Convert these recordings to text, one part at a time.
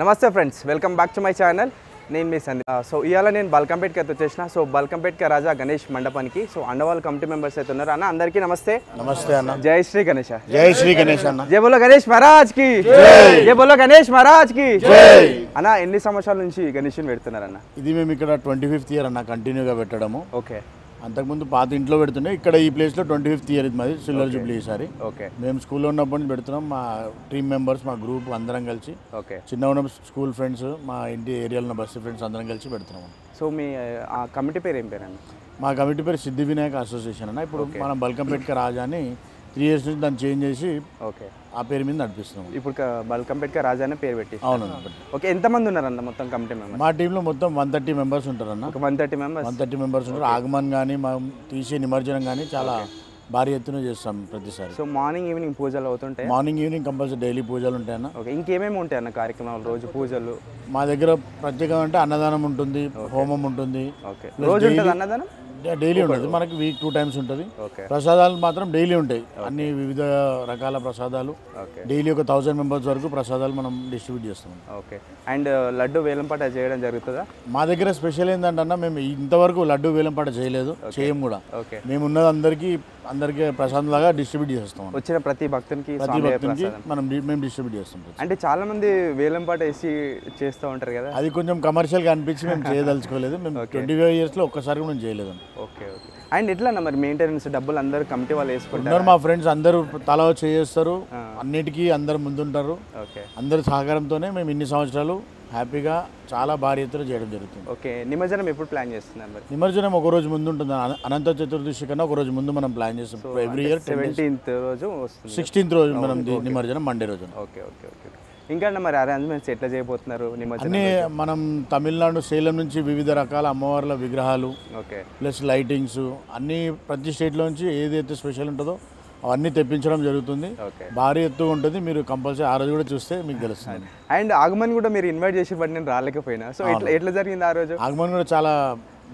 నమస్తే friends, welcome back to my channel. నేను మీ Sandeep. So ఇవాళ నేను బల్కంపేట్కి అయితే వచ్చేసిన. సో బల్కంపేట్కి రాజా గణేష్ మండపానికి సో అండవాళ్ళ కమిటీ మెంబర్స్ అయితే ఉన్నారు. అన్న అందరికీ నమస్తే. నమస్తే అన్న. జై శ్రీ గణేష్. జై శ్రీ గణేష్ అన్న. జై బోలో గణేష్ మహారాజ్ కి జై బోలో గణేష్ మహారాజ్ కి అన్న. ఎన్ని సంవత్సరాల నుంచి గణేష్ని పెడుతున్నారన్న? ఇది మేము ఇక్కడ 25th ఇయర్ అన్న కంటిన్యూగా పెట్టడము. ఓకే. అంతకుముందు పాత ఇంట్లో పెడుతుండే, ఇక్కడ ఈ ప్లేస్లో 25th ఇయర్ ఇది మాది సిల్వర్ జూబ్లీ ఈసారి. ఓకే. మేము స్కూల్లో ఉన్నప్పటి నుంచి పెడుతున్నాం. మా టీమ్ మెంబర్స్, మా గ్రూప్ అందరం కలిసి, ఓకే, చిన్న ఉన్న స్కూల్ ఫ్రెండ్స్, మా ఇంటి ఏరియాలో ఉన్న బస్సు ఫ్రెండ్స్ అందరం కలిసి పెడుతున్నాం. సో మీ ఆ కమిటీ పేరు ఏం పేరు అన్న? మా కమిటీ పేరు సిద్ధి వినాయక అసోసియేషన్ అన్న. ఇప్పుడు మనం బల్కంపేట్కి రాజా అని 3 years నుంచి దాన్ని చేంజ్ చేసి ఓకే ఆ పేరు మీద నడిపిస్తున్నాం. ఇప్పుడు బల్కంపేట్కి రాజా అనే పేరు పెట్టి. అవునండి. ఓకే. ఎంతమంది ఉన్నారన్న మొత్తం కమిటీ మెంబర్స్? మా టీంలో మొత్తం 130 members ఉంటారన్న. 130 మెంబర్స్. 130 members ఉంటారు. ఆగమన్ కానీ మనం తీసే నిమజ్జనం కానీ చాలా భారీ ఎత్తున చేస్తాం ప్రతిసారి. సో మార్నింగ్ ఈవినింగ్ పూజలు అవుతుంటాయి? మార్నింగ్ ఈవినింగ్ కంపల్సరీ డైలీ పూజలు ఉంటాయన్న. ఓకే. ఇంకేమేమి ఉంటాయి అన్న కార్యక్రమాలు? రోజు పూజలు? మా దగ్గర ప్రత్యేకంగా అంటే అన్నదానం ఉంటుంది, హోమం ఉంటుంది. ఓకే. రోజు ఉంటుంది అన్నదానం? డైలీ ఉంటుంది. మనకి వీక్ 2 times ఉంటుంది. ఓకే. ప్రసాదాలు మాత్రం డైలీ ఉంటాయి. అన్ని వివిధ రకాల ప్రసాదాలు. ఓకే. డైలీ ఒక 1000 members వరకు ప్రసాదాలు మనం డిస్ట్రిబ్యూట్ చేస్తాం. ఓకే. అండ్ లడ్డు వేలంపాట చేయడం జరుగుతుందా? మా దగ్గర స్పెషల్ ఏంటంటే మేము ఇంతవరకు లడ్డు వేలంపాట చేయలేదు, చేయం కూడా. ఓకే. మేము ఉన్నది అందరికీ ప్రసాదం లాగా డిస్ట్రిబ్యూట్ చేస్తాం. వచ్చిన ప్రతి భక్తునికి మేము డిస్ట్రిబ్యూట్ చేస్తాం. అంటే చాలా మంది వేలంపాట వేసి చేస్తూ ఉంటారు కదా, అది కొంచెం కమర్షియల్గా అనిపించి మేము చేయదలుచుకోలేదు. మేము 25 yearsలో ఒక్కసారి కూడా మేము చేయలేదు. ఓకే. ఓకే. అండ్ ఎట్లా అన్న మరి మెయింటెనెన్స్ డబ్బులు అందరూ కమిటీ వాళ్ళు వేసుకుంటారు? మా ఫ్రెండ్స్ అందరూ తల చేస్తారు, అన్నిటికీ అందరు ముందుంటారు. ఓకే. అందరి సహకారంతోనే మేము ఇన్ని సంవత్సరాలు హ్యాపీగా చాలా భారీ ఎత్తున చేయడం జరుగుతుంది. ఓకే. నిమజ్జనం ఎప్పుడు ప్లాన్ చేస్తున్నారు మరి? నిమజ్జనం ఒక రోజు ముందు ఉంటుంది. అనంత చతుర్దశి కన్నా ఒక రోజు ముందు మనం ప్లాన్ చేస్తాం. ఎవ్రీ ఇయర్ 17th రోజు వస్తుంది. 16th రోజు మనం నిమజ్జనం మండే రోజు. ఓకే. ఓకే. ఓకే. ఇంకా మరి అరేంజ్మెంట్స్ ఎట్లా చేయబోతున్నారు నిమజ్జనం? అన్నీ మనం తమిళనాడు, సేలం నుంచి వివిధ రకాల అమ్మవార్ల విగ్రహాలు, ఓకే, ప్లస్ లైటింగ్స్ అన్నీ ప్రతి స్టేట్లో నుంచి ఏదైతే స్పెషల్ ఉంటుందో అవన్నీ తెప్పించడం జరుగుతుంది. భారీ ఎత్తు ఉంటుంది. మీరు కంపల్సరీ ఆ రోజు కూడా చూస్తే మీకు తెలుస్తుంది. అండ్ ఆగమన్ కూడా మీరు ఇన్వైట్ చేసి బట్ నేను రాలేకపోయినా. సో ఎట్లా జరిగింది ఆ రోజు? ఆగమన్ కూడా చాలా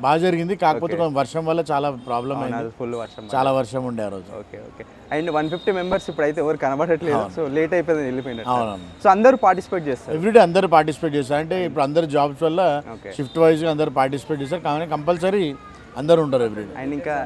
బాగా జరిగింది. కాకపోతే వర్షం వల్ల చాలా ప్రాబ్లం అయింది. ఫుల్ వర్షం, చాలా వర్షం ఉండే ఆ రోజు. ఓకే. ఓకే. అండ్ 150 members ఇప్పుడు అయితే ఎవరు కనబడట్లేదు. సో లేట్ అయిపోయింది, వెళ్ళిపోయినట్టు. అవును. సో అందరూ పార్టిసిపేట్ చేస్తారు? ఎవ్రీడే అందరూ పార్టిసిపేట్ చేస్తారు. అంటే ఇప్పుడు అందరు జాబ్స్ వల్ల షిఫ్ట్ వైజ్ అందరు పార్టిసిపేట్ చేస్తారు. కానీ కంపల్సరీ అందరూ ఉంటారు ఎవ్రీడే. అండ్ ఇంకా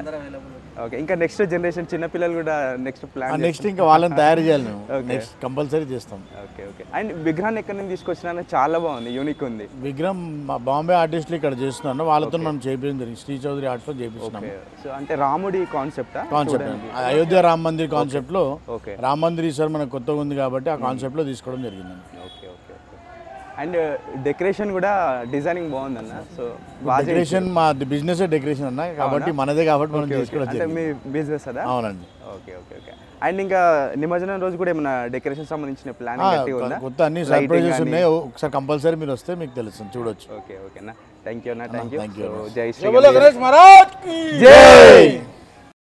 ఓకే, ఇంకా నెక్స్ట్ జనరేషన్ చిన్నపిల్లలు కూడా నెక్స్ట్ ఇంకా వాళ్ళని తయారు చేయాలి. నెక్స్ట్ కంపల్సరీ చేస్తాం. ఓకే. ఓకే. అండ్ విగ్రహాన్ని ఎక్కడి నుంచి తీసుకొచ్చినా చాలా బాగుంది, యూనిక్ ఉంది. విగ్రహం మా బాంబే ఆర్టిస్టులు ఇక్కడ చేస్తున్నాను. వాళ్ళతో మనం చేయించడం జరిగింది. శ్రీ చౌదరి ఆర్ట్స్లో చేపిస్తున్నాం. సో అంటే రాముడి కాన్సెప్ట్ అయోధ్య రామ్ మందిర్ కాన్సెప్ట్ లో. రామ్ మందిర్ ఈసారి మనకు కొత్తగా ఉంది కాబట్టి ఆ కాన్సెప్ట్ లో తీసుకోవడం జరిగింది. ఓకే. ఓకే. అండ్ డెకరేషన్ కూడా డిజైనింగ్ బాగుందన్న. సో డెకరేషన్ మా బిజినెస్ డెకరేషన్ అన్న, కాబట్టి మనదే కాబట్టి మనం చేసుకోవడం. అంటే మీ బిజినెస్ అదా? అవునండి. ఓకే. ఓకే. ఓకే. అండ్ ఇంకా నిమజ్జనం రోజు కూడా ఏమైనా డెకరేషన్ సంబంధించిన ప్లాన్ కొత్త అన్ని సర్ప్రైజెస్ ఉన్నాయి. ఒకసారి కంపల్సరీ మీరు వస్తే మీకు తెలుస్తుంది, చూడొచ్చు. ఓకే. ఓకేనా. థ్యాంక్ యూ అన్న. Thank you. జై శ్రీ గణేష్ మహారాజ్.